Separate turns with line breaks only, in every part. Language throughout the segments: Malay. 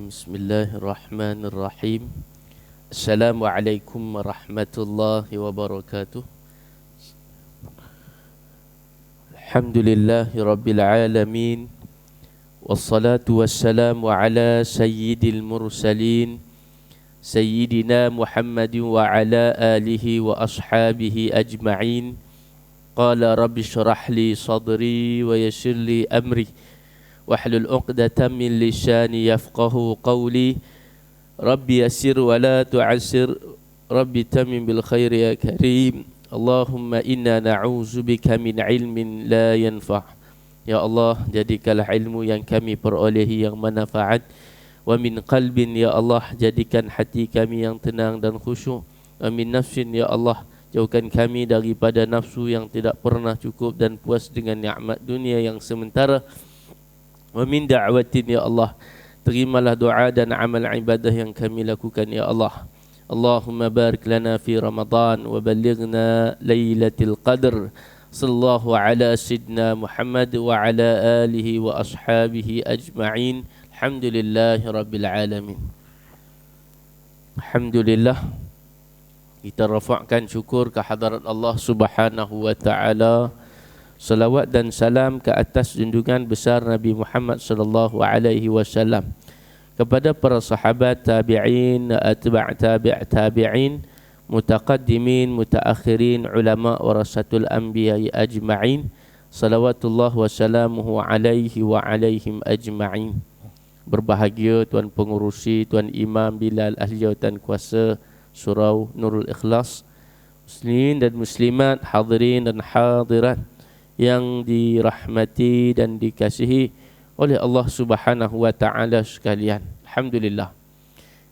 Bismillahirrahmanirrahim. Assalamualaikum warahmatullahi wabarakatuh. Alhamdulillahi rabbil alamin. Wassalatu wassalamu ala sayyidil mursalin Sayyidina Muhammadin wa ala alihi wa ashabihi ajma'in. Qala rabbi syrah li sadri wa yassir li amri wahlul 'uqdatam min lisani yafqahu qawli. Rabbi yassir wa la tu'assir, Rabbi tamim bil khairi ya karim. Allahumma inna na'udzubika min ilmin la yanfa'. Ya Allah, jadikanlah ilmu yang kami perolehi yang manfaat. Wa min qalbin, ya Allah, jadikan hati kami yang tenang dan khusyuk. Wa min nafsin, ya Allah, jauhkan kami daripada nafsu yang tidak pernah cukup dan puas dengan nikmat dunia yang sementara. Wa min da'watin, ya Allah, terimalah doa dan amal ibadah yang kami lakukan, ya Allah. Allahumma barik lana fi Ramadan wa ballighna lailatul qadr. Sallallahu ala sayyidina Muhammad wa ala alihi wa ashabihi ajma'in. Alhamdulillahi rabbil alamin. Alhamdulillah, kita rafa'kan syukur ke hadarat Allah Subhanahu wa taala. Salawat dan salam ke atas junjungan besar Nabi Muhammad sallallahu alaihi wasallam, kepada para sahabat, tabi'in, atba' tabi'in, mutaqaddimin, mutaakhirin, ulama warasatul anbiya ajma'in. Salawatullah wa salamuhu alaihi wa alaihim ajma'in. Berbahagia Tuan Pengurusi, Tuan Imam Bilal Ahli Jawatan Kuasa Surau Nurul Ikhlas, muslimin dan muslimat, hadirin dan hadirat yang dirahmati dan dikasihi oleh Allah Subhanahu wa taala sekalian. Alhamdulillah.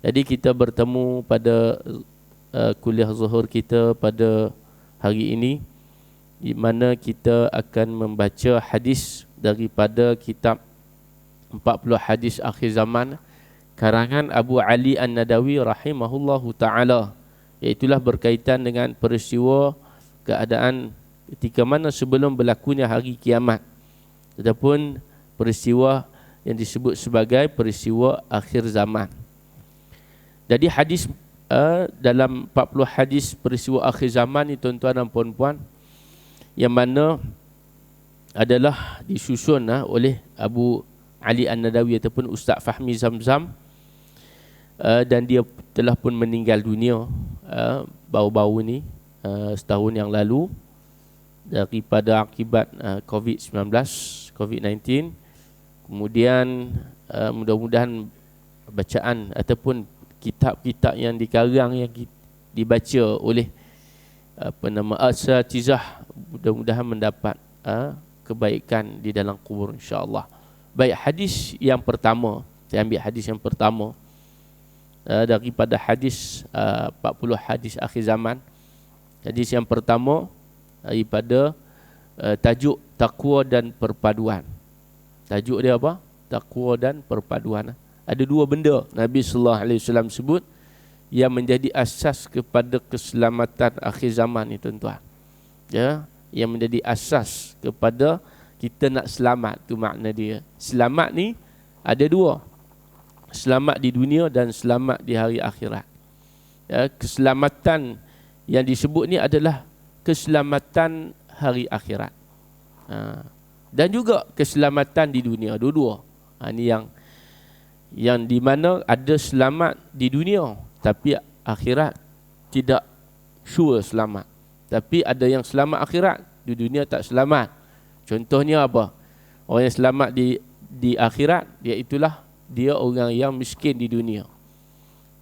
Jadi kita bertemu pada kuliah zuhur kita pada hari ini, di mana kita akan membaca hadis daripada kitab 40 hadis akhir zaman karangan Abu Ali An-Nadawi rahimahullahu taala, iaitulah berkaitan dengan peristiwa keadaan ketika mana sebelum berlakunya hari kiamat, ataupun peristiwa yang disebut sebagai peristiwa akhir zaman. Jadi hadis dalam 40 hadis peristiwa akhir zaman ni, tuan-tuan dan puan-puan, yang mana adalah disusun oleh Abu Ali An-Nadawi ataupun Ustaz Fahmi Zamzam, dan dia telah pun meninggal dunia baru-baru ni, setahun yang lalu, daripada akibat COVID-19. Kemudian mudah-mudahan bacaan ataupun kitab-kitab yang dikarang, yang dibaca oleh asatizah, mudah-mudahan mendapat kebaikan di dalam kubur, insya-Allah. Baik, hadis yang pertama, saya ambil hadis yang pertama daripada hadis 40 hadis akhir zaman. Hadis yang pertama daripada tajuk takwa dan perpaduan. Tajuk dia apa? Takwa dan perpaduan. Ada dua benda Nabi sallallahu alaihi wasallam sebut yang menjadi asas kepada keselamatan akhir zaman ni, tuan-tuan. Ya, yang menjadi asas kepada kita nak selamat, tu makna dia. Selamat ni ada dua. Selamat di dunia dan selamat di hari akhirat. Ya, keselamatan yang disebut ni adalah keselamatan hari akhirat, dan juga keselamatan di dunia, dua-dua. Ini yang di mana ada selamat di dunia, tapi akhirat tidak sure selamat. Tapi ada yang selamat akhirat, di dunia tak selamat. Contohnya apa? Orang yang selamat di akhirat, iaitulah dia orang yang miskin di dunia,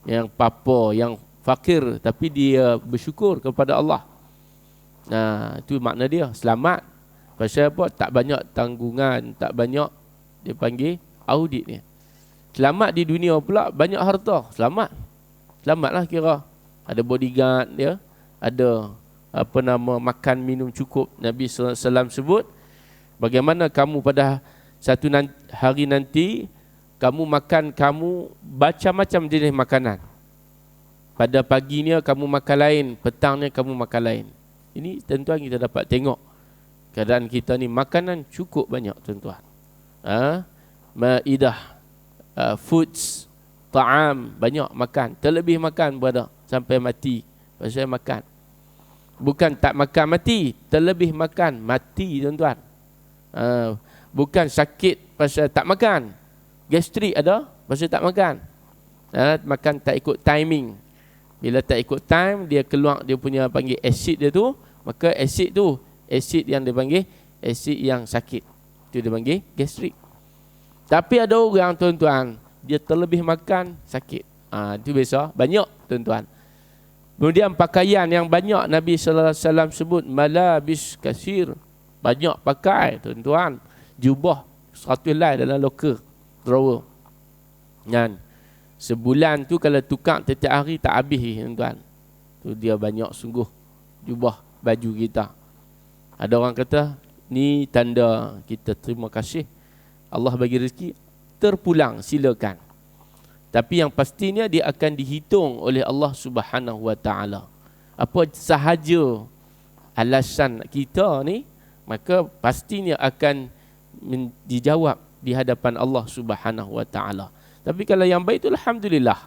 yang papa, yang fakir, tapi dia bersyukur kepada Allah. Nah, itu makna dia selamat. Pasal apa? Tak banyak tanggungan, tak banyak, dia panggil audit ni. Selamat di dunia pula, banyak harta, selamat. Selamatlah kira. Ada bodyguard dia, ada makan minum cukup. Nabi sallallahu alaihi wasallam sebut, bagaimana kamu pada satu hari nanti kamu makan, kamu macam-macam jenis makanan. Pada paginya kamu makan lain, petangnya kamu makan lain. Ini tuan-tuan kita dapat tengok keadaan kita ni, makanan cukup banyak, tuan-tuan. Maidah, foods ta'am, banyak makan, terlebih makan pada sampai mati. Pasal makan. Bukan tak makan mati, terlebih makan mati tuan-tuan. Bukan sakit pasal tak makan. Gastrik ada pasal tak makan. Makan tak ikut timing. Bila tak ikut time, dia keluar dia punya panggil asid dia tu, maka asid tu, asid yang dia panggil asid yang sakit. Itu dia panggil gastrik. Tapi ada orang tuan-tuan, dia terlebih makan sakit. Itu biasa, banyak tuan-tuan. Kemudian pakaian yang banyak Nabi sallallahu alaihi wasallam sebut malabis kasir, banyak pakai tuan-tuan. Jubah 100 helai dalam locker drawer. Kan? Sebulan tu kalau tukar setiap hari tak habis tuan-tuan. Tu dia banyak sungguh jubah baju kita. Ada orang kata ni tanda kita terima kasih Allah bagi rezeki, terpulang silakan. Tapi yang pastinya dia akan dihitung oleh Allah Subhanahu Wa Taala. Apa sahaja alasan kita ni, maka pastinya akan dijawab di hadapan Allah Subhanahu Wa Taala. Tapi kalau yang baik itu alhamdulillah.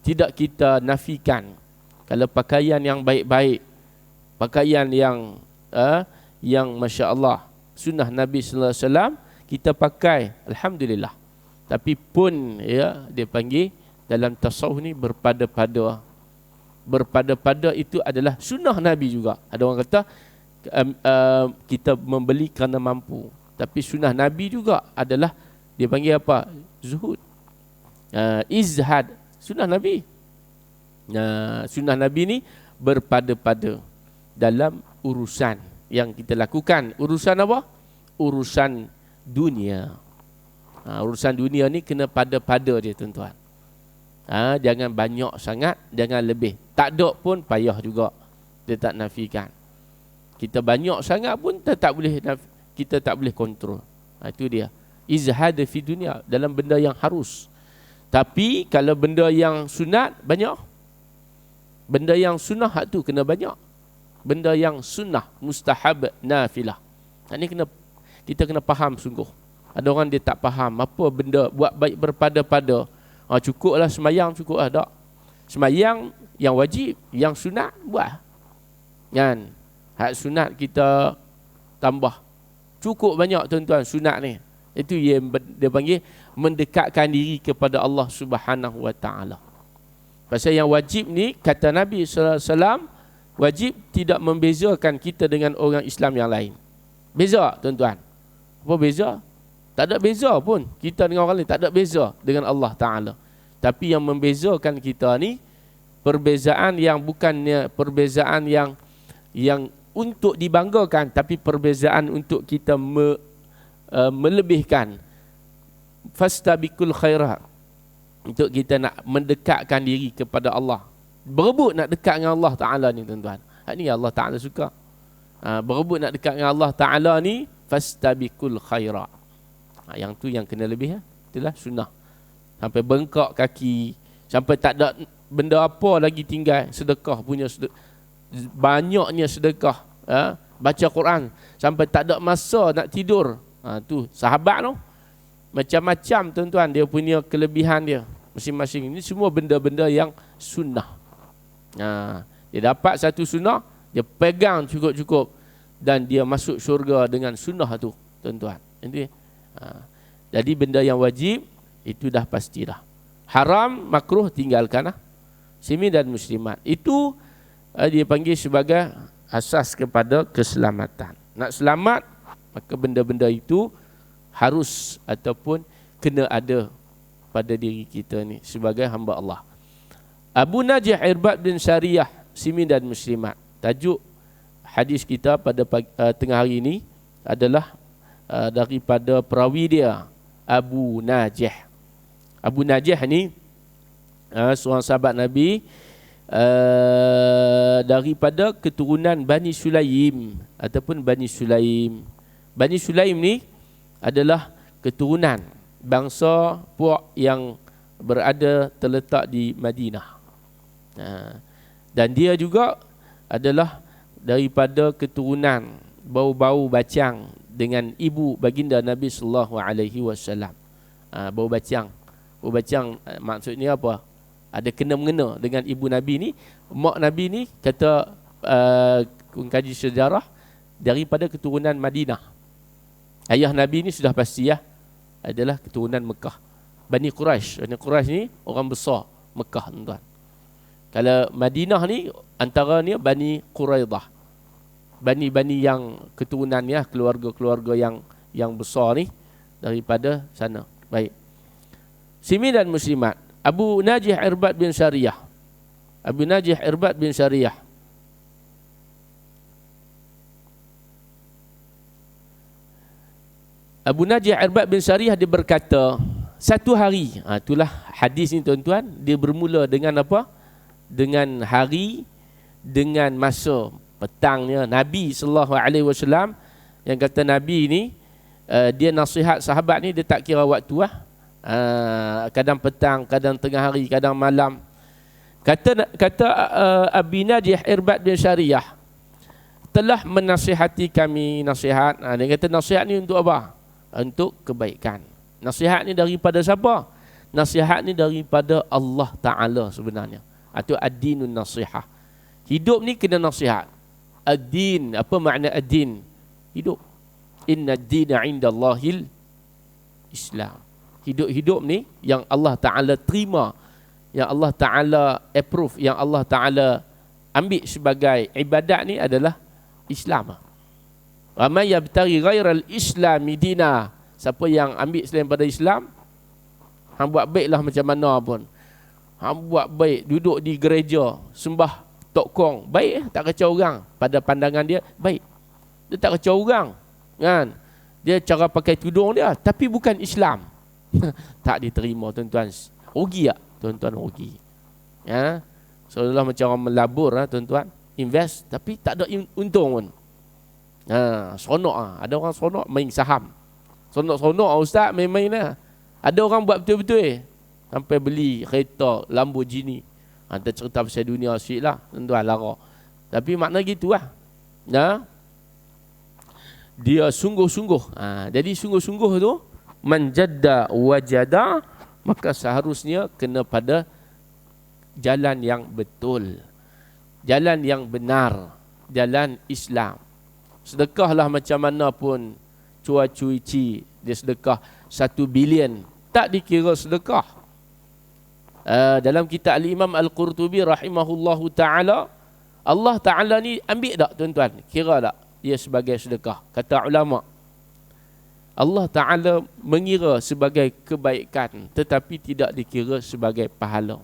Tidak kita nafikan. Kalau pakaian yang baik-baik, pakaian yang masya-Allah sunnah Nabi sallallahu alaihi wasallam kita pakai, alhamdulillah. Tapi pun ya, dia panggil dalam tasawuf ni berpada-pada. Berpada-pada itu adalah sunnah Nabi juga. Ada orang kata kita membeli kerana mampu. Tapi sunnah Nabi juga adalah dia panggil apa? Zuhud. Izhad, sunnah Nabi. Sunnah Nabi ni berpada-pada dalam urusan yang kita lakukan. Urusan apa? Urusan dunia. Urusan dunia ni kena pada-pada dia tuan-tuan. Jangan banyak sangat, jangan lebih. Tak ada pun payah juga. Dia tak nafikan. Kita banyak sangat pun kita tak boleh kontrol. Itu dia. Izhad fi dunia, dalam benda yang harus. Tapi kalau benda yang sunat banyak. Benda yang sunnah tu kena banyak. Benda yang sunnah, mustahab, nafilah. Ini kita kena faham sungguh. Ada orang dia tak faham apa benda buat baik berpada-pada. Cukuplah semayang, cukuplah tak. Semayang yang wajib, yang sunat buat. Kan? Hak sunat kita tambah. Cukup banyak tuan-tuan sunat ni. Itu yang dia panggil mendekatkan diri kepada Allah Subhanahu Wa Taala. Pasal yang wajib ni kata Nabi sallallahu alaihi wasallam, wajib tidak membezakan kita dengan orang Islam yang lain. Beza tuan-tuan. Apa beza? Tak ada beza pun. Kita dengan orang lain tak ada beza dengan Allah Ta'ala. Tapi yang membezakan kita ni, perbezaan yang bukannya perbezaan yang untuk dibanggakan, tapi perbezaan untuk kita melebihkan. Fastabiqul khairat. Untuk kita nak mendekatkan diri kepada Allah. Berebut nak dekat dengan Allah Ta'ala ni tuan-tuan. Ini Allah Ta'ala suka. Berebut nak dekat dengan Allah Ta'ala ni, fastabiqul khairat. Yang tu yang kena lebih. Itulah sunnah. Sampai bengkak kaki, sampai tak ada benda apa lagi tinggal. Sedekah punya banyaknya sedekah. Baca Quran sampai tak ada masa nak tidur. Tu sahabat tu macam-macam tuan-tuan, dia punya kelebihan dia masing-masing. Ini semua benda-benda yang sunnah. Dia dapat satu sunnah, dia pegang cukup-cukup, dan dia masuk syurga dengan sunnah tu tuan-tuan. Jadi benda yang wajib itu dah pastilah. Haram, makruh tinggalkanlah. Muslimin dan muslimat. Itu dia panggil sebagai asas kepada keselamatan. Nak selamat, maka benda-benda itu harus ataupun kena ada pada diri kita ni sebagai hamba Allah. Abu Najih Irbad bin Sariyah, muslimin dan muslimat. Tajuk hadis kita pada tengah hari ini adalah daripada perawi dia, Abu Najih. Abu Najih ni seorang sahabat Nabi daripada keturunan Bani Sulaim ataupun Bani Sulaim. Bani Sulaim ni adalah keturunan bangsa puak yang berada terletak di Madinah. Dan dia juga adalah daripada keturunan bau-bau bacang dengan ibu baginda Nabi sallallahu alaihi wasallam. Bau bacang. Bacang maksudnya apa? Ada kena-mengena dengan ibu Nabi ni. Mak Nabi ni kata kaji sejarah daripada keturunan Madinah. Ayah Nabi ni sudah pasti adalah keturunan Mekah. Bani Quraisy. Bani Quraisy ni orang besar Mekah, tuan-tuan. Kalau Madinah ni antara ni Bani Quraidah. Bani-bani yang keturunannya, keluarga-keluarga yang besar ni daripada sana. Baik. Muslimin dan muslimat, Abu Najih Irbad bin Sariyah. Abu Najih Irbad bin Sariyah. Abu Najih Irbad bin Sariyah dia berkata, satu hari, itulah hadis ni tuan-tuan, dia bermula dengan apa? Dengan hari, dengan masa petangnya. Nabi SAW yang kata Nabi ni, dia nasihat sahabat ni, dia tak kira waktu kadang petang, kadang tengah hari, kadang malam. Kata Abi Najih Irbad bin Sariyah, telah menasihati kami nasihat. Dia kata nasihat ni untuk apa? Untuk kebaikan. Nasihat ni daripada siapa? Nasihat ni daripada Allah Ta'ala sebenarnya. Itu ad-dinun nasihah. Hidup ni kena nasihat. Ad-din, apa makna ad-din? Hidup. Inna ad-dina indallahil Islam. Hidup-hidup ni yang Allah Ta'ala terima, yang Allah Ta'ala approve, yang Allah Ta'ala ambil sebagai ibadat ni adalah Islam. Wa may yabtaghi ghairal islami dina. Siapa yang ambil selain pada Islam, hang buat baiklah macam mana pun. Hang buat baik, duduk di gereja, sembah tok kong, baik tak kacau orang. Pada pandangan dia, baik. Dia tak kacau orang. Kan? Dia cara pakai tudung dia, tapi bukan Islam. Tak diterima, tuan-tuan. Rugi tak? Tuan-tuan, rugi. Ya? Seolah macam orang melabur, tuan-tuan. Invest, tapi tak ada untung pun. Seronok ada orang seronok main saham. Seronok ustaz main-main lah. Ada orang buat betul-betul sampai beli kereta Lamborghini. Kita cerita pasal dunia sikit lah, tuan-tuan, lara. Tapi makna gitu lah. Dia sungguh-sungguh. Jadi sungguh-sungguh tu, man jadda wajada, maka seharusnya kena pada jalan yang betul, jalan yang benar, jalan Islam. Sedekahlah macam mana pun, cuci dia sedekah 1 bilion, tak dikira sedekah. Dalam kitab Al-Imam Al-Qurtubi rahimahullahu ta'ala, Allah Ta'ala ni ambil tak tuan-tuan? Kira tak dia sebagai sedekah? Kata ulama, Allah Ta'ala mengira sebagai kebaikan, tetapi tidak dikira sebagai pahala.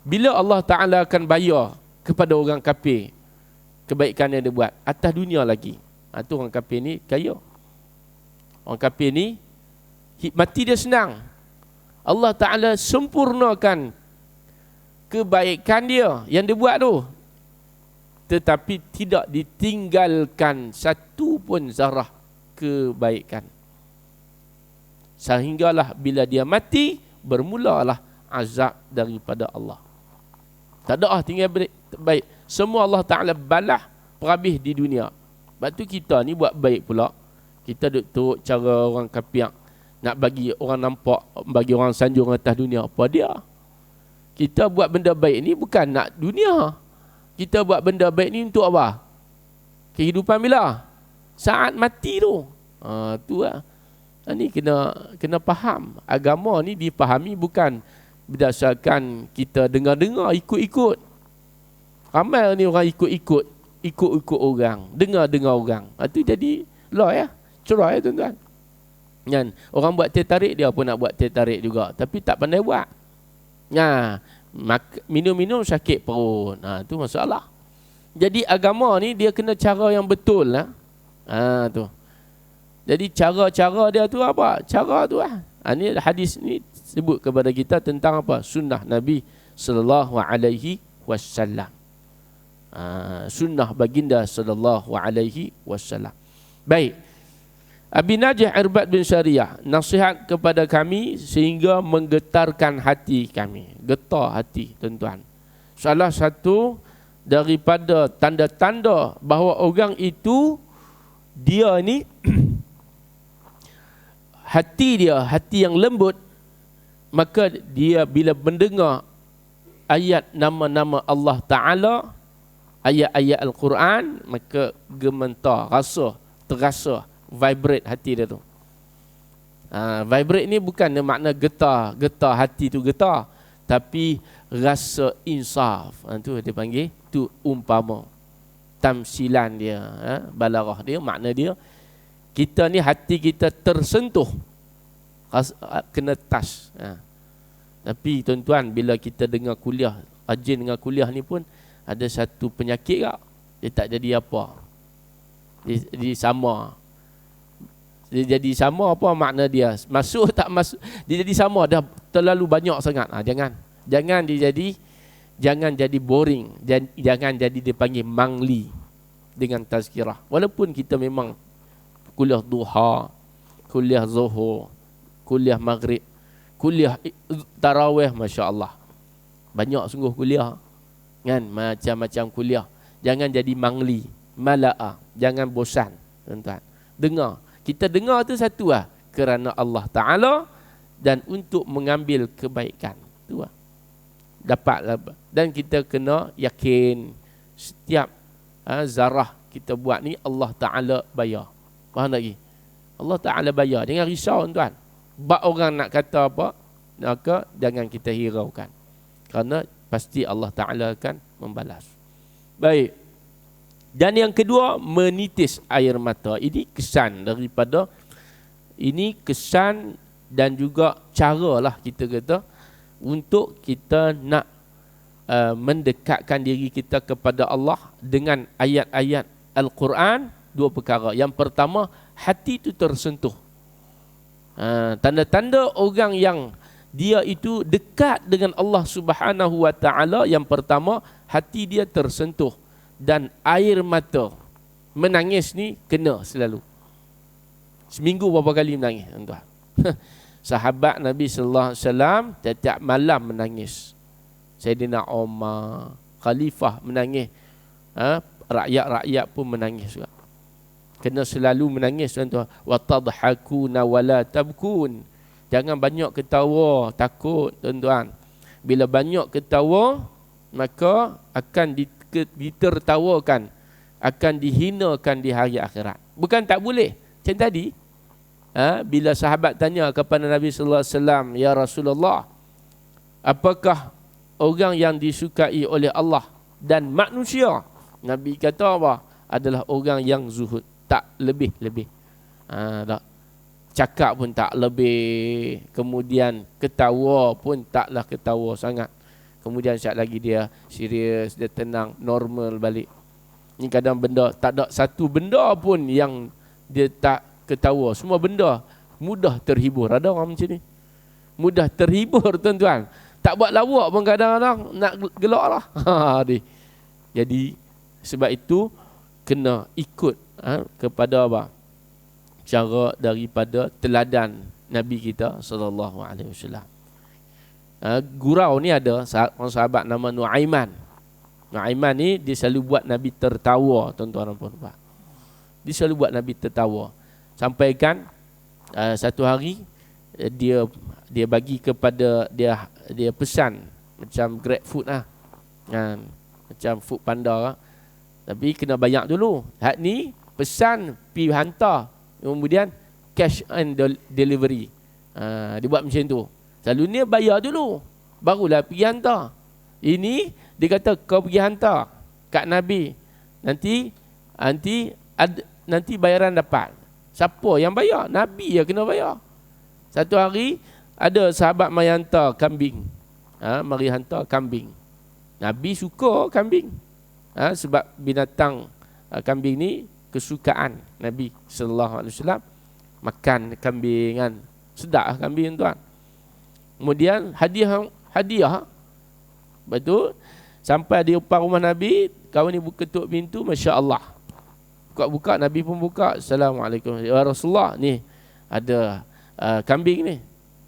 Bila Allah Ta'ala akan bayar kepada orang kafir kebaikan yang dia buat atas dunia lagi, itu orang kafir ni kaya. Orang kafir ni mati dia senang. Allah Ta'ala sempurnakan kebaikan dia yang dia buat tu, tetapi tidak ditinggalkan satu pun zarah kebaikan. Sehinggalah bila dia mati, bermulalah azab daripada Allah. Tak ada tinggal baik. Semua Allah Ta'ala balah perhabis di dunia. Sebab tu kita ni buat baik pula. Kita duk turut cara orang kafir, nak bagi orang nampak, bagi orang sanjung atas dunia. Apa dia? Kita buat benda baik ni bukan nak dunia. Kita buat benda baik ni untuk apa? Kehidupan bila? Saat mati tu. Tu lah. Ni kena faham. Agama ni dipahami bukan berdasarkan kita dengar-dengar, ikut-ikut. Ramai ni orang ikut-ikut orang, dengar-dengar orang. Itu jadi law ya, cerai tuan-tuan. Kan? Orang buat teh tarik, dia pun nak buat teh tarik juga, tapi tak pandai buat. Minum-minum sakit perut. Tu masalah. Jadi agama ni dia kena cara yang betul lah. Tu. Jadi cara-cara dia tu apa? Cara tu lah. Ni hadis ni sebut kepada kita tentang apa? Sunnah Nabi sallallahu alaihi wasallam. Sunnah baginda sallallahu alaihi wasallam. Baik. Abi Najih Irbad bin Sariyah, nasihat kepada kami sehingga menggetarkan hati kami. Getar hati, tuan-tuan. Salah satu daripada tanda-tanda bahawa orang itu, dia ni hati dia, hati yang lembut, maka dia bila mendengar ayat nama-nama Allah Ta'ala, ayat-ayat Al-Quran, maka gementar, terasa, vibrate hati dia tu. Vibrate ni bukan makna getar hati tu getar, tapi rasa insaf. Tu dia panggil, tu umpama. Tamsilan dia, balarah dia, makna dia, kita ni hati kita tersentuh, kena touch. Tapi tuan-tuan, bila kita dengar kuliah, rajin dengar kuliah ni pun ada satu penyakit tak? Dia tak jadi apa. Dia sama. Dia jadi sama apa makna dia? Masuk tak masuk, dia jadi sama, dah terlalu banyak sangat. Jangan jadi boring, jangan jadi dipanggil mangli dengan tazkirah. Walaupun kita memang kuliah duha, kuliah zuhur, kuliah maghrib, kuliah tarawih, masya-Allah. Banyak sungguh kuliah. Kan, macam-macam kuliah. Jangan jadi mangli, mala'a, jangan bosan, tuan-tuan. Dengar. Kita dengar tu satu lah, kerana Allah Ta'ala dan untuk mengambil kebaikan. Tu lah. Dapatlah. Dan kita kena yakin setiap zarah kita buat ni Allah Ta'ala bayar. Faham tak lagi? Allah Ta'ala bayar. Jangan risau tuan. Bak orang nak kata apa, maka jangan kita hiraukan. Kerana pasti Allah Ta'ala akan membalas. Baik. Dan yang kedua, menitis air mata. Ini kesan daripada, ini kesan dan juga cara lah kita kata untuk kita nak mendekatkan diri kita kepada Allah dengan ayat-ayat Al-Quran. Dua perkara. Yang pertama, hati itu tersentuh. Tanda-tanda orang yang dia itu dekat dengan Allah Subhanahu Wa Taala, yang pertama, hati dia tersentuh dan air mata. Menangis ni kena selalu. Seminggu berapa kali menangis, tuan-tuan? Sahabat Nabi sallallahu alaihi wasallam setiap malam menangis. Sayyidina Umar, khalifah menangis. Rakyat-rakyat pun menangis juga. Kena selalu menangis, tuan-tuan. Wa tadhakuna wa la tabkun. Jangan banyak ketawa, takut, tuan-tuan. Bila banyak ketawa, maka akan ditertawakan, akan dihinakan di hari akhirat. Bukan tak boleh. Macam tadi, bila sahabat tanya kepada Nabi sallallahu alaihi wasallam, ya Rasulullah, apakah orang yang disukai oleh Allah dan manusia? Nabi kata apa? Adalah orang yang zuhud, tak lebih-lebih. Cakap pun tak lebih, kemudian ketawa pun taklah ketawa sangat. Kemudian sekejap lagi dia serius, dia tenang, normal balik. Ni kadang benda, tak ada satu benda pun yang dia tak ketawa. Semua benda mudah terhibur. Ada orang macam ni. Mudah terhibur, tuan-tuan. Tak buat lawak pun kadang-kadang nak gelak lah. Jadi sebab itu kena ikut kepada apa? Cara daripada teladan Nabi kita sallallahu alaihi wasallam. Gurau ni ada sahabat nama Nuaiman. Nuaiman ni dia selalu buat Nabi tertawa, tuan-tuan dan puan-puan. Dia selalu buat Nabi tertawa. Sampaikan satu hari dia bagi kepada dia pesan macam Grab food lah. Macam food panda lah. Tapi kena bayar dulu. Hak ni pesan pi hantar, kemudian cash and delivery. Dia buat macam tu. Selalunya bayar dulu, barulah pergi hantar. Ini dia kata kau pergi hantar kat Nabi, nanti bayaran dapat. Siapa yang bayar? Nabi yang kena bayar. Satu hari ada sahabat mari hantar kambing. Mari hantar kambing. Nabi suka kambing. Sebab binatang kambing ni kesukaan Nabi sallallahu alaihi wasallam. Makan kambing kan. Sedap kambing, tuan. Kemudian hadiah. Betul. Sampai di depan rumah Nabi, kawan ni ketuk pintu, masya-Allah. Buka-buka, Nabi pun buka. Assalamualaikum. Ya Rasulullah, ni ada kambing ni.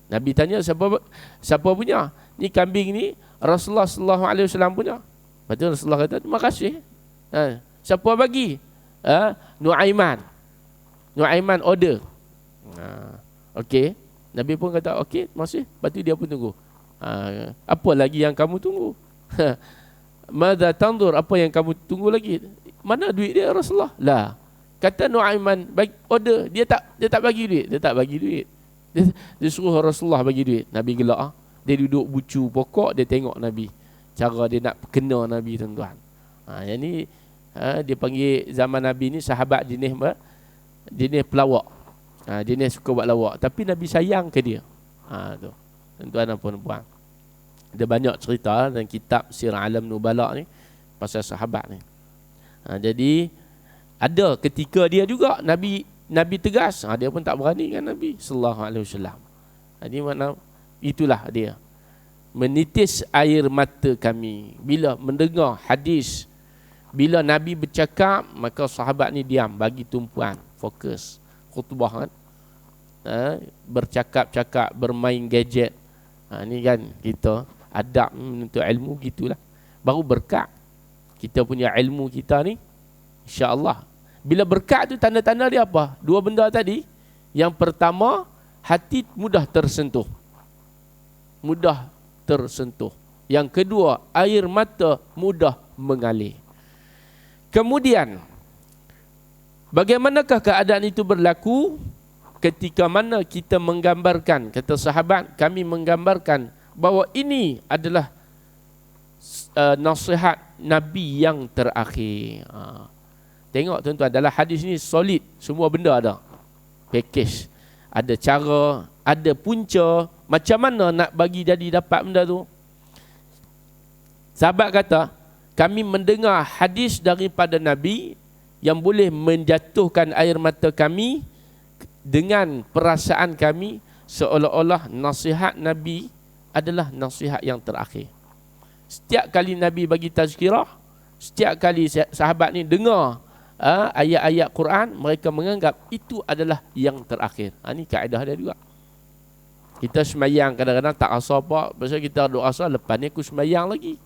Nabi tanya, siapa punya? Ni kambing ni Rasulullah sallallahu alaihi wasallam punya. Betul. Rasulullah kata, terima kasih. Siapa bagi? Nuaiman. Nuaiman order. Okey. Nabi pun kata okey, masih. Lepas tu dia pun tunggu. Apa lagi yang kamu tunggu? Madza tanzur, apa yang kamu tunggu lagi? Mana duit dia Rasulullah? Lah. Kata Nuaiman, bagi order, dia tak bagi duit. Dia tak bagi duit. Dia suruh Rasulullah bagi duit. Nabi gelak. Dia duduk bucu pokok, dia tengok Nabi. Cara dia nak kena Nabi, tuan-tuan. Yang ni dia panggil zaman Nabi ni sahabat jenis pelawak. Jenis suka buat lawak. Tapi Nabi sayang ke dia. Tu. Tuan-tuan dan puan-puan. Ada banyak cerita dalam kitab Sirah Alam Nubala ni pasal sahabat ni. Jadi ada ketika dia juga Nabi tegas, dia pun tak berani kan Nabi sallallahu alaihi wasallam. Jadi mana itulah dia. Menitis air mata kami bila mendengar hadis. Bila Nabi bercakap, maka sahabat ni diam, bagi tumpuan, fokus khutbah kan. Bercakap-cakap, bermain gadget. Ni kan kita adab menuntut ilmu gitulah. Baru berkat kita punya ilmu kita ni, insya-Allah. Bila berkat tu tanda-tanda dia apa? Dua benda tadi. Yang pertama, hati mudah tersentuh. Mudah tersentuh. Yang kedua, air mata mudah mengalir. Kemudian, bagaimanakah keadaan itu berlaku? Ketika mana kita menggambarkan, kata sahabat, kami menggambarkan bahawa ini adalah nasihat Nabi yang terakhir. Tengok tuan-tuan, dalam hadis ni solid, semua benda ada. Package. Ada cara, ada punca, macam mana nak bagi jadi dapat benda tu. Sahabat kata, kami mendengar hadis daripada Nabi yang boleh menjatuhkan air mata kami dengan perasaan kami seolah-olah nasihat Nabi adalah nasihat yang terakhir. Setiap kali Nabi bagi tazkirah, setiap kali sahabat ni dengar ayat-ayat Quran, mereka menganggap itu adalah yang terakhir. Ini kaedah dia juga. Kita semayang kadang-kadang tak rasa apa, pasal kita doa rasa lepas ni aku semayang lagi.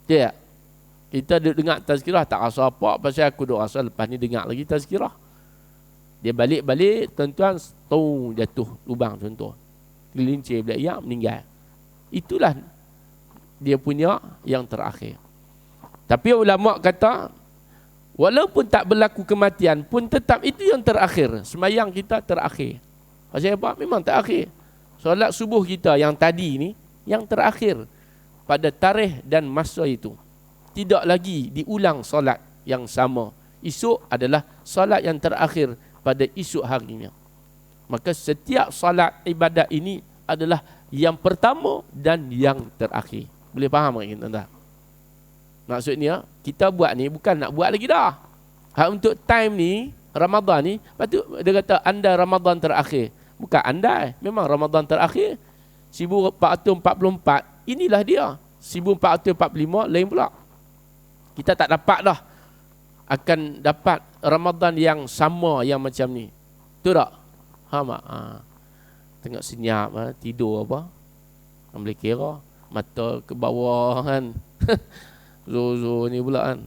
Ya. Kita dengar tazkirah tak rasa apa, pasal aku doa rasa lepas ni dengar lagi tazkirah. Dia balik-balik, tuan-tuan, jatuh lubang contoh. Gelincir bila ia meninggal. Itulah dia punya yang terakhir. Tapi ulama kata, walaupun tak berlaku kematian pun tetap itu yang terakhir. Semayang kita terakhir. Pasal apa? Memang terakhir. Solat subuh kita yang tadi ni, yang terakhir pada tarikh dan masa itu. Tidak lagi diulang solat yang sama. Esok adalah solat yang terakhir pada esok harinya. Maka setiap solat ibadat ini adalah yang pertama dan yang terakhir. Boleh faham tak tuan-tuan? Maksudnya, kita buat ni bukan nak buat lagi dah. Untuk time ni, Ramadan ni, lepas tu dia kata anda Ramadan terakhir. Bukan anda, memang Ramadan terakhir. 1444, inilah dia. 1445, lain pula. Kita tak dapat dah akan dapat Ramadan yang sama yang macam ni. Betul tak? Faham tak? Tengok senyap, tidur apa? Boleh kira. Mata ke bawah kan. Zo ni pula kan.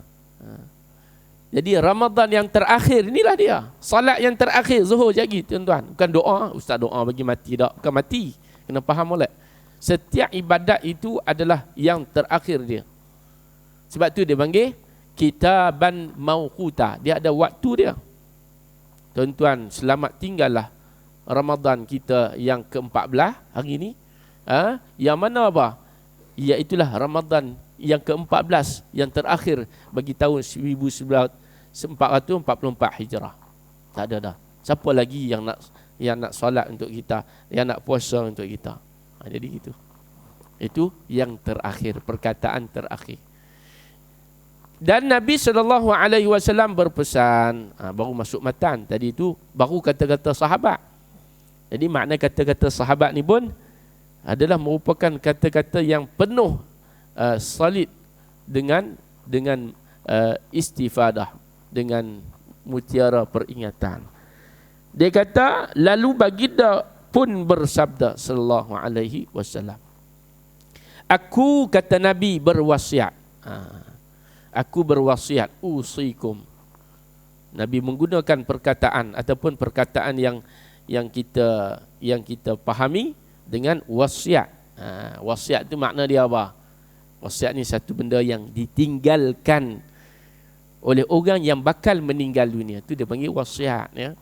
Jadi Ramadan yang terakhir inilah dia. Salat yang terakhir Zuhur lagi tuan-tuan. Bukan doa, ustaz doa bagi mati tak. Bukan mati. Kena faham molek. Setiap ibadat itu adalah yang terakhir dia. Sebab tu dia panggil kitaban mauquta. Dia ada waktu dia. Tuan-tuan, selamat tinggallah Ramadan kita yang ke-14 hari ni. Yang mana apa? Iaitulah Ramadan yang ke-14 yang terakhir bagi tahun 1444 Hijrah. Tak ada dah. Siapa lagi yang nak solat untuk kita, yang nak puasa untuk kita? Jadi gitu. Itu yang terakhir, perkataan terakhir. Dan Nabi SAW berpesan, baru masuk matan. Tadi itu baru kata-kata sahabat. Jadi makna kata-kata sahabat ni pun adalah merupakan kata-kata yang penuh solid dengan istifadah, dengan mutiara peringatan. Dia kata, lalu baginda pun bersabda sallallahu alaihi wasallam. Aku, kata Nabi, berwasiat. Aku berwasiat, usikum. Nabi menggunakan perkataan ataupun perkataan yang kita fahami dengan wasiat. Wasiat tu makna dia apa? Wasiat ni satu benda yang ditinggalkan oleh orang yang bakal meninggal dunia. Tu dia panggil wasiat, ya.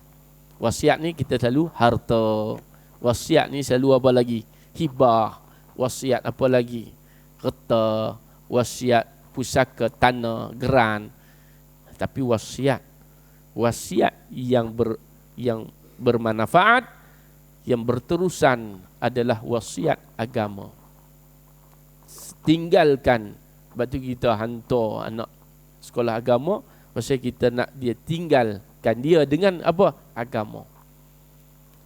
Wasiat ni kita selalu harta. Wasiat ni selalu apa lagi? Hibah. Wasiat apa lagi? Harta. Wasiat pusaka, tanah, geran. Tapi wasiat yang bermanfaat, yang berterusan adalah wasiat agama. Tinggalkan. Sebab tu kita hantar anak sekolah agama, pasal kita nak dia tinggalkan dia dengan apa? Agama.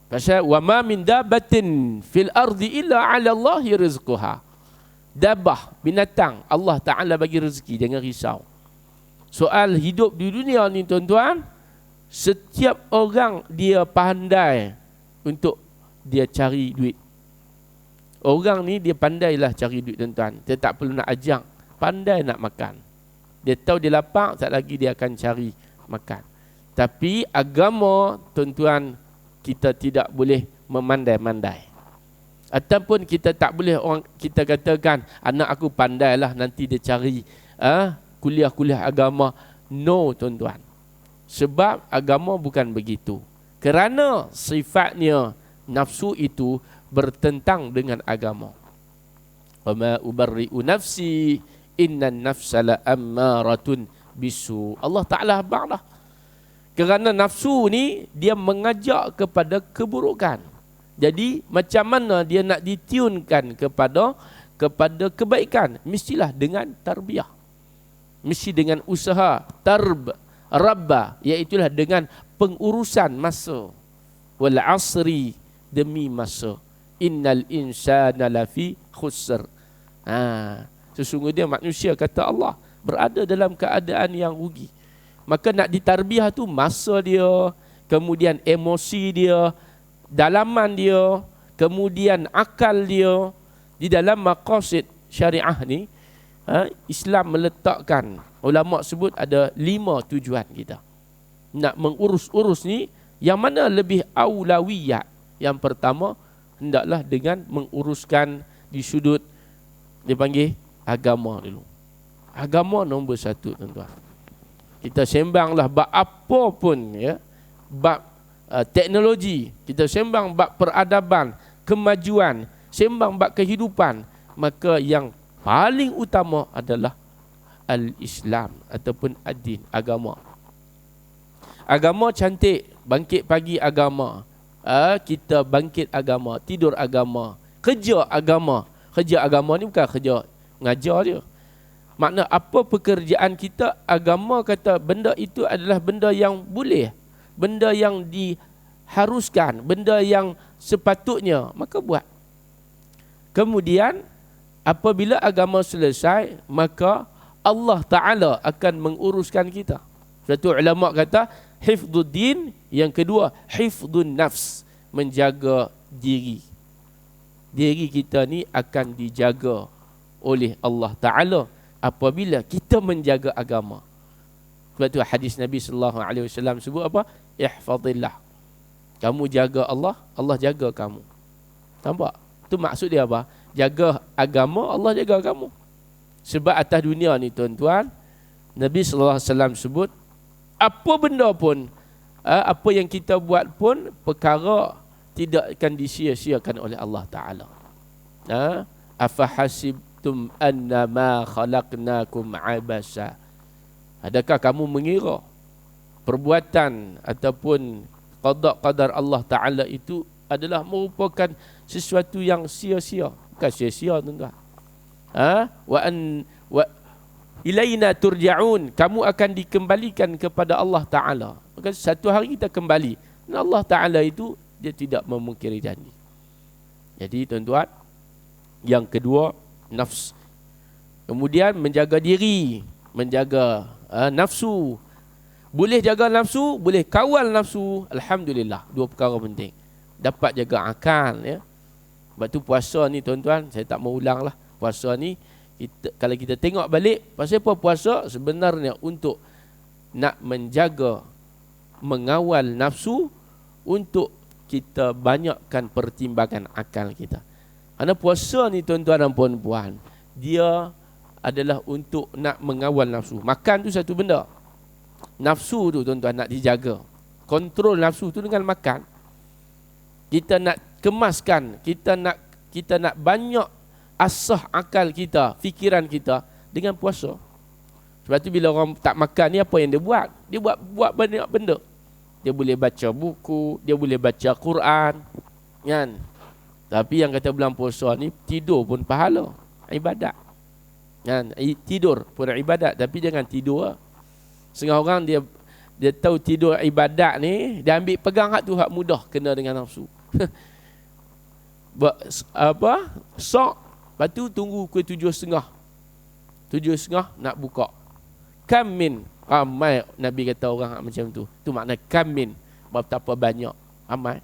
Pasal wa ma min dabatin fil ardi illa 'ala Allahi rizquha. Dabah, binatang, Allah Taala bagi rezeki, jangan risau. Soal hidup di dunia ni tuan-tuan, setiap orang dia pandai untuk dia cari duit. Orang ni dia pandailah cari duit tuan-tuan. Dia tak perlu nak ajak, pandai nak makan. Dia tahu dia lapar, tak lagi dia akan cari makan. Tapi agama tuan-tuan, kita tidak boleh memandai-mandai. Ataupun kita tak boleh orang kita katakan anak aku pandailah nanti dia cari kuliah-kuliah agama. No tuan-tuan. Sebab agama bukan begitu. Kerana sifatnya nafsu itu bertentang dengan agama. Wa ma ubarri'u nafsi innan nafsa la ammaratun bisu. Allah Taala habaqlah. Kerana nafsu ni dia mengajak kepada keburukan. Jadi macam mana dia nak ditiunkan kepada kebaikan? Mestilah dengan tarbiyah. Mesti dengan usaha rabba, iaitulah dengan pengurusan masa. Wal asri, demi masa. Innal insana lafi khusr. Sesungguhnya manusia, kata Allah, berada dalam keadaan yang rugi. Maka nak ditarbiyah tu masa dia, kemudian emosi dia, dalaman dia, kemudian akal dia. Di dalam maqasid syariah ni, Islam meletakkan, ulama sebut ada 5 tujuan kita nak mengurus-urus ni. Yang mana lebih aulawiyat? Yang pertama, hendaklah dengan menguruskan di sudut dipanggil agama dulu. Agama nombor 1 tuan-tuan. Kita sembanglah bab apa pun, ya, bab teknologi, kita sembang bab peradaban, kemajuan, sembang bab kehidupan, maka yang paling utama adalah al-Islam ataupun ad-din, agama. Agama cantik, bangkit pagi agama, kita bangkit agama, tidur agama, kerja agama. Kerja agama ni bukan kerja ngajar dia. Makna apa pekerjaan kita, agama kata benda itu adalah benda yang boleh, benda yang diharuskan, benda yang sepatutnya, maka buat. Kemudian apabila agama selesai, maka Allah Ta'ala akan menguruskan kita. Satu ulama kata hifdzuddin, yang kedua hifdzun nafs, menjaga diri. Diri kita ni akan dijaga oleh Allah Ta'ala apabila kita menjaga agama. Sebab tu hadis Nabi sallallahu alaihi wasallam sebut apa? Ihfazillah. Kamu jaga Allah, Allah jaga kamu. Nampak? Tu maksud dia apa? Jaga agama, Allah jaga kamu. Sebab atas dunia ni tuan-tuan, Nabi sallallahu alaihi wasallam sebut, apa benda pun, apa yang kita buat pun, perkara tidak akan disia-siakan oleh Allah Ta'ala. Afahasibtum annama khalaqnakum abasa. Adakah kamu mengira perbuatan ataupun qada' Allah Ta'ala itu adalah merupakan sesuatu yang sia-sia? Bukan sia-sia tuan-tuan. Wa ilaina turja'un, kamu akan dikembalikan kepada Allah Ta'ala. Maka satu hari kita kembali. Dan Allah Ta'ala itu dia tidak memungkiri janji. Jadi tuan-tuan, yang kedua nafs. Kemudian menjaga diri, menjaga nafsu. Boleh jaga nafsu, boleh kawal nafsu, alhamdulillah. 2 perkara penting. Dapat jaga akal, ya. Sebab tu puasa ni tuan-tuan, saya tak mau ulang lah. Puasa ni kalau kita tengok balik, pasal apa puasa? Sebenarnya untuk nak menjaga, mengawal nafsu, untuk kita banyakkan pertimbangan akal kita. Kerana puasa ni tuan-tuan dan puan-puan, dia adalah untuk nak mengawal nafsu. Makan tu satu benda. Nafsu tu tuan-tuan nak dijaga. Kontrol nafsu tu dengan makan. Kita nak kemaskan, kita nak banyak asah akal kita, fikiran kita dengan puasa. Sebab tu bila orang tak makan ni, apa yang dia buat? Dia buat banyak benda. Dia boleh baca buku, dia boleh baca Quran, kan? Tapi yang kata bulan puasa ni, tidur pun pahala, ibadat. Kan? Tidur pun ibadat, tapi jangan tidur lah. Setengah orang dia tahu tidur ibadat ni, dia ambil pegang hak tu hak mudah kena dengan nafsu. Buat apa? Sok, lepas tu tunggu pukul 7.30. 7.30 nak buka. Kamin, ramai Nabi kata orang macam tu. Tu makna kamin, betapa banyak, ramai.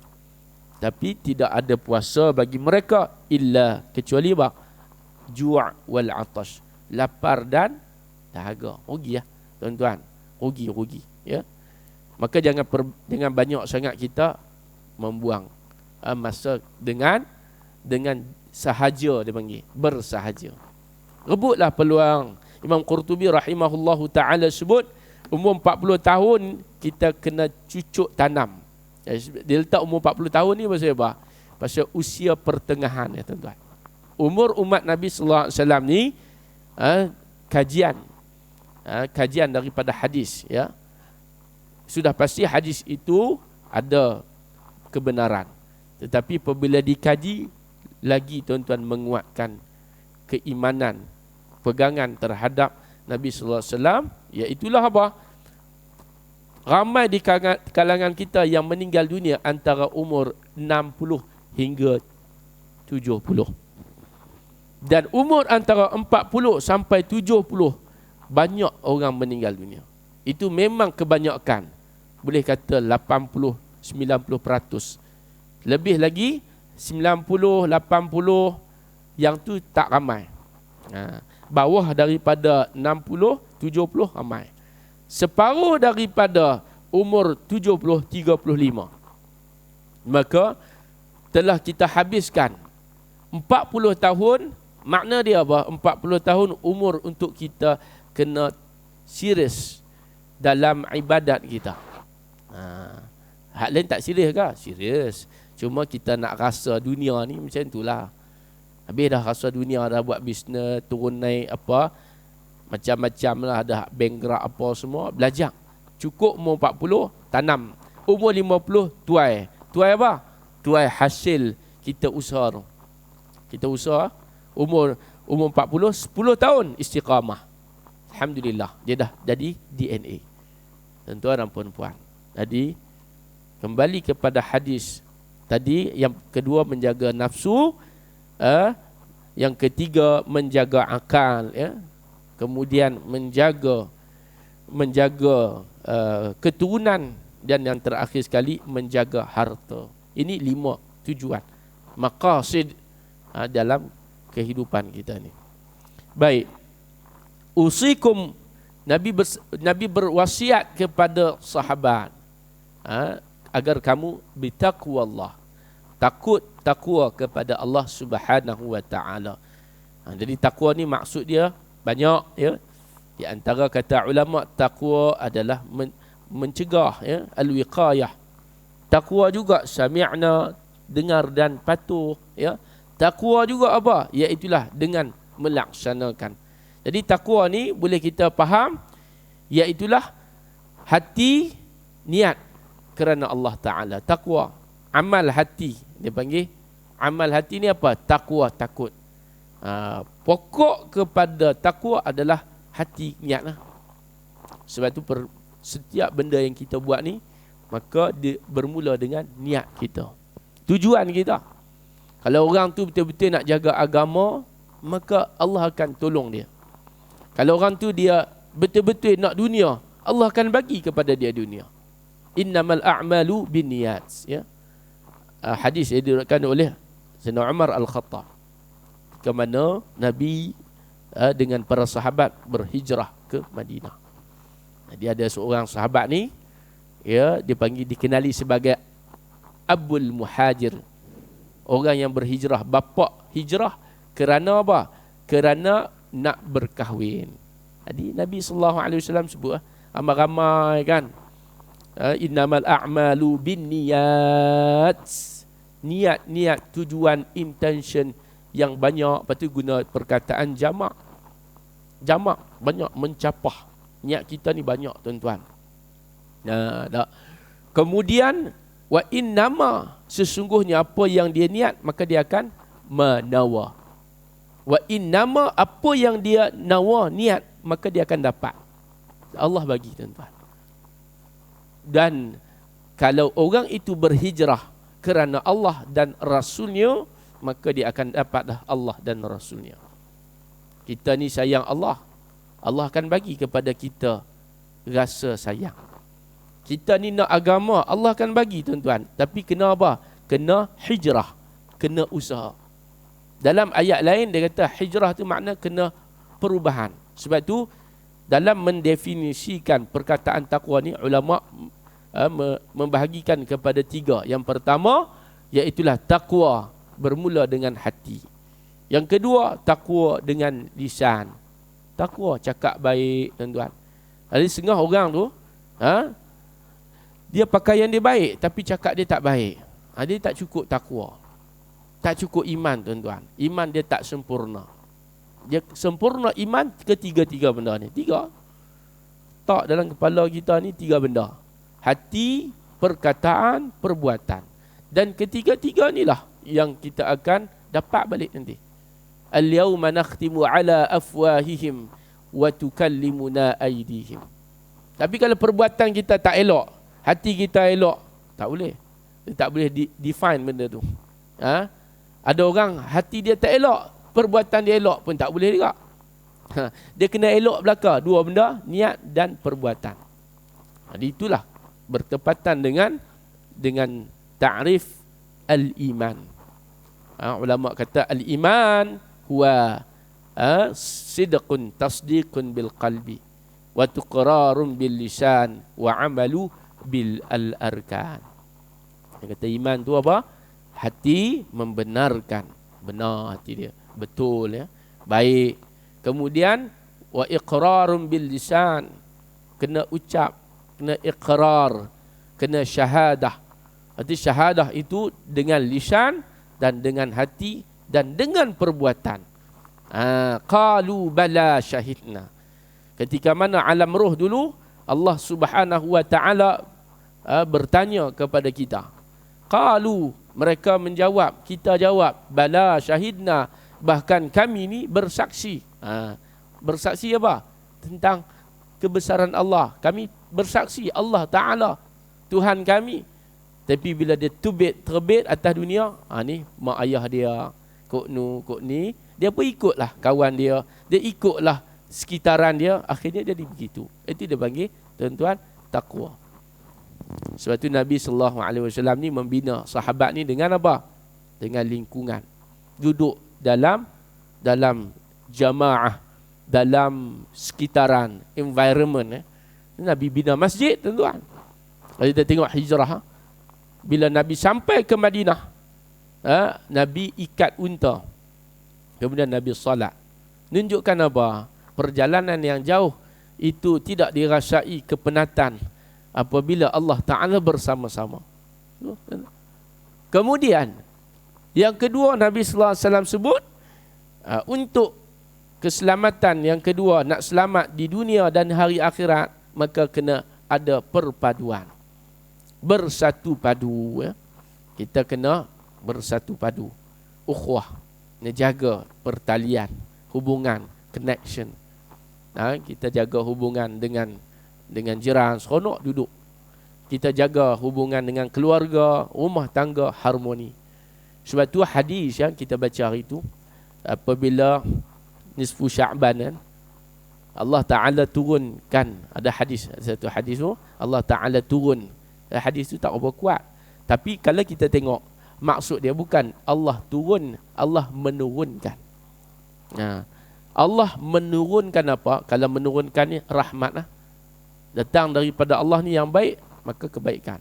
Tapi tidak ada puasa bagi mereka illa kecuali apa? Ju' wal atash. Lapar dan dahaga. Rugi ya, tuan-tuan. Rugi, ya. Maka jangan banyak sangat kita membuang masa dengan sahaja, dia panggil, bersahaja. Rebutlah peluang. Imam Qurtubi rahimahullahu ta'ala sebut, umur 40 tahun kita kena cucuk tanam. Dia letak umur 40 tahun ni pasal apa? Pasal usia pertengahan, ya tuan-tuan. Umur umat Nabi sallallahu alaihi wasallam ni kajian daripada hadis, ya. Sudah pasti hadis itu ada kebenaran. Tetapi apabila dikaji lagi, tuan-tuan, menguatkan keimanan, pegangan terhadap Nabi sallallahu alaihi wasallam, iaitulah apa? Ramai di kalangan kita yang meninggal dunia antara umur 60 hingga 70. Dan umur antara 40 sampai 70 banyak orang meninggal dunia. Itu memang kebanyakan. Boleh kata 80-90%. Lebih lagi 90-80 yang tu tak ramai. Bawah daripada 60-70 ramai. Separuh daripada umur 70-35. Maka telah kita habiskan 40 tahun. Makna dia apa? 40 tahun umur untuk kita kena serius dalam ibadat kita. Hak lain tak serius ke? Serius. Cuma kita nak rasa dunia ni macam itulah. Habis dah rasa dunia, dah buat bisnes, turun naik apa, macam-macam lah, ada bankrupt apa semua, belajar. Cukup umur 40, tanam. Umur 50, tuai. Tuai apa? Tuai hasil kita usaha tu. Kita usaha, umur 40, 10 tahun istiqamah. Alhamdulillah, dia dah jadi DNA. Tuan-tuan dan puan-puan. Jadi, kembali kepada hadis tadi, yang kedua menjaga nafsu, yang ketiga menjaga akal, ya. Kemudian menjaga keturunan, dan yang terakhir sekali menjaga harta. Ini 5 tujuan, maqasid dalam kehidupan kita ni. Baik, usikum, Nabi berwasiat kepada sahabat agar kamu bitaqwallah, takwa kepada Allah Subhanahu wa taala. Jadi takwa ni maksud dia banyak, ya. Di antara kata ulama, takwa adalah mencegah, ya, al-wiqayah. Takwa juga sami'na, dengar dan patuh, ya. Takwa juga apa? Iaitulah dengan melaksanakan. Jadi takwa ni boleh kita faham, iaitulah hati niat kerana Allah Ta'ala. Takwa, amal hati, dia panggil. Amal hati ni apa? Takwa, takut. Pokok kepada takwa adalah hati, niat lah. Sebab tu setiap benda yang kita buat ni, maka dia bermula dengan niat kita, tujuan kita. Kalau orang tu betul-betul nak jaga agama, maka Allah akan tolong dia. Kalau orang tu dia betul-betul nak dunia, Allah akan bagi kepada dia dunia. Innamal a'malu binniyat, ya. Hadis yang diriwayatkan oleh Sayyidina Umar Al-Khattab, ke mana Nabi dengan para sahabat berhijrah ke Madinah. Dia ada seorang sahabat ni, ya, dikenali sebagai abul muhajir, orang yang berhijrah, bapa hijrah kerana apa? Kerana nak berkahwin. Jadi Nabi SAW sebut ramai-ramai kan, innamal a'malu binniyat, niat, tujuan, intention yang banyak. Lepas tu guna perkataan jamak, banyak, mencapah. Niat kita ni banyak tuan-tuan. Tak. Kemudian wa innama, sesungguhnya apa yang dia niat maka dia akan menawa. Wa innama, apa yang dia nawa, niat, maka dia akan dapat. Allah bagi tuan-tuan. Dan kalau orang itu berhijrah kerana Allah dan Rasulnya, maka dia akan dapatlah Allah dan Rasulnya. Kita ni sayang Allah, Allah akan bagi kepada kita rasa sayang. Kita ni nak agama, Allah akan bagi tuan-tuan. Tapi kena apa? Kena hijrah, kena usaha. Dalam ayat lain dia kata hijrah tu makna kena perubahan. Sebab tu dalam mendefinisikan perkataan takwa ni, ulama membahagikan kepada 3. Yang pertama iaitulah takwa bermula dengan hati. Yang kedua takwa dengan lisan. Takwa cakap baik tuan-tuan. Ada setengah orang tu dia pakaian dia baik tapi cakap dia tak baik. Dia tak cukup takwa, tak cukup iman tuan-tuan. Iman dia tak sempurna. Dia sempurna iman ketiga-tiga benda ni. 3 tak dalam kepala kita ni, 3 benda: hati, perkataan, perbuatan. Dan ketiga-tiga inilah yang kita akan dapat balik nanti. Al-yawma nakhtimu ala afwahihim wa tukallimuna aydihim. Tapi kalau perbuatan kita tak elok, hati kita elok, tak boleh. Dia tak boleh define benda tu. Ada orang hati dia tak elok, perbuatan dia elok pun tak boleh juga. Dia kena elok belaka 2 benda, niat dan perbuatan. Jadi itulah bertepatan dengan ta'rif al-iman. Ulama kata al-iman huwa sidqun tasdiqun bil qalbi wa tuqrarun bil lisan wa amalu bil al-arkan. Dia kata iman tu apa? Hati membenarkan, benar hati dia, betul ya, baik. Kemudian wa iqrarun bil lisan, kena ucap, kena iqrar, kena syahadah. Arti syahadah itu dengan lisan dan dengan hati dan dengan perbuatan. Qalu bala syahidna. Ketika mana alam roh dulu, Allah Subhanahu wa taala bertanya kepada kita. Qalu, mereka menjawab, kita jawab, bala syahidna, bahkan kami ni bersaksi. Bersaksi apa? Tentang kebesaran Allah. Kami bersaksi Allah Ta'ala Tuhan kami. Tapi bila dia terbit atas dunia, ni mak ayah dia, kok ni, dia pun ikutlah kawan dia, dia ikutlah sekitaran dia, akhirnya jadi begitu. Itu dia panggil tuan-tuan takwa. Sebab tu Nabi SAW ni membina sahabat ni dengan apa? Dengan lingkungan. Duduk dalam jamaah, dalam sekitaran, environment. Nabi bina masjid tuan-tuan. Kalau kita tengok hijrah, bila Nabi sampai ke Madinah, Nabi ikat unta. Kemudian Nabi salat. Menunjukkan apa? Perjalanan yang jauh itu tidak dirasai kepenatan apabila Allah Ta'ala bersama-sama. Kemudian yang kedua Nabi sallallahu alaihi wasallam sebut, untuk keselamatan yang kedua, nak selamat di dunia dan hari akhirat, maka kena ada perpaduan, bersatu padu ya. Kita kena bersatu padu, ukhuwah, jaga pertalian, hubungan, connection. Kita jaga hubungan dengan jiran, seronok duduk. Kita jaga hubungan dengan keluarga, rumah tangga, harmoni. Sebab tu hadis yang kita baca hari itu, apabila nisfu Sya'ban, Allah Ta'ala turunkan, ada hadis, satu hadis tu Allah Ta'ala turun. Hadis tu tak berapa kuat, tapi kalau kita tengok maksud dia bukan Allah turun, Allah menurunkan. Allah menurunkan apa? Kalau menurunkan ni rahmat lah, datang daripada Allah ni yang baik, maka kebaikan.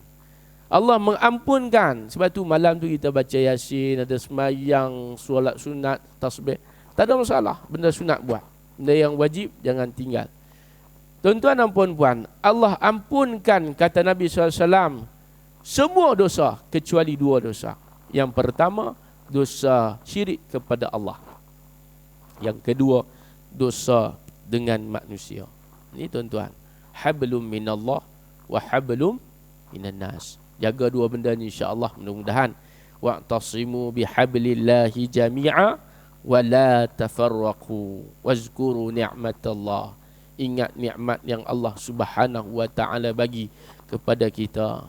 Allah mengampunkan. Sebab tu malam tu kita baca Yasin, ada semayang, solat sunat, tasbih. Tak ada masalah. Benda sunat buat. Benda yang wajib jangan tinggal. Tuan-tuan dan puan-puan, Allah ampunkan, kata Nabi SAW, semua dosa kecuali 2 dosa. Yang pertama, dosa syirik kepada Allah. Yang kedua, dosa dengan manusia. Ini tuan-tuan, hablum minallah wa hablum minan nas. Jaga 2 benda ni insya-Allah, mudah-mudahan. Wa'tasimu bihablillahi jami'a wa la tafarraqu wazkuru ni'matallah. Ingat nikmat yang Allah Subhanahu wa taala bagi kepada kita.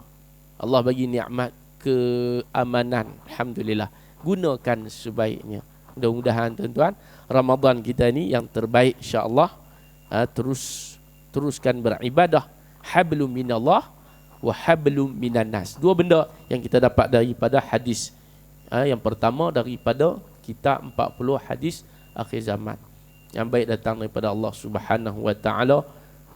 Allah bagi nikmat keamanan, alhamdulillah. Gunakan sebaiknya. Mudah-mudahan tuan-tuan, Ramadan kita ni yang terbaik insya-Allah. Teruskan beribadah. Hablum minallah wa hablum minan nas. 2 benda yang kita dapat daripada hadis. Yang pertama daripada kitab 40 hadis akhir zaman. Yang baik datang daripada Allah Subhanahu wa taala.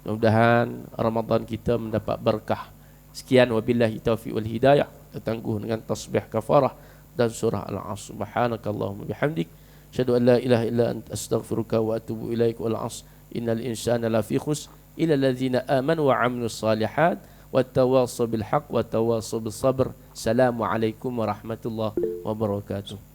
Mudah-mudahan Ramadan kita mendapat berkah. Sekian, wabillahi taufiq wal hidayah. Tertangguh dengan tasbih kafarah dan surah Al-Asr. Subhanakallahumma bihamdik, asyhadu an la ilaha illa anta, astaghfiruka wa atubu ilaik. Wal 'asr innal insana lafi khusr illa alladzina amanu wa 'amilus salihat wattawassaw bil haqq wattawassaw bis sabr. Assalamualaikum warahmatullahi wabarakatuh.